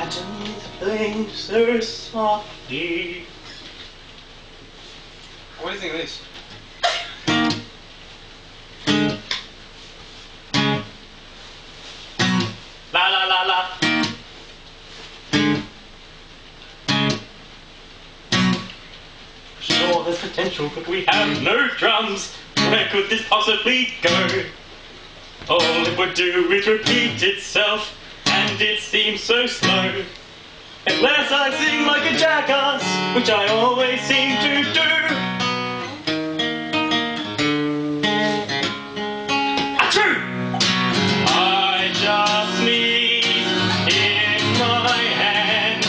Imagine it playing so softly. What do you think of this? La la la la. Sure, there's potential, but we have no drums. Where could this possibly go? All it would do is repeat itself, and it seems so slow. Unless I sing like a jackass, which I always seem to do. Achoo! I just sneezed in my hand.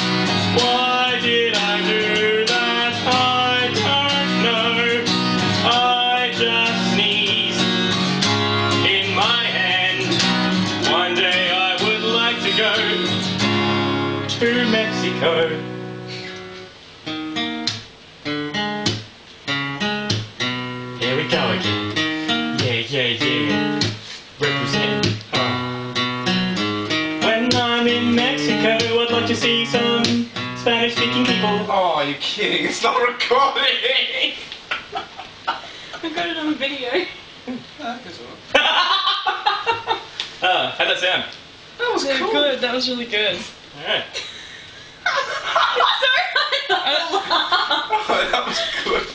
Why did I do that? I don't know. I just sneezed in my hand. One day I would like to go to Mexico. Here we go again. Yeah. Represent. When I'm in Mexico, I'd like to see some Spanish-speaking people. Oh, are you kidding? It's not recording! I got it on video. How'd that sound? That was Yeah, cool. good. That was really good. Alright. Sorry. Oh, that was good.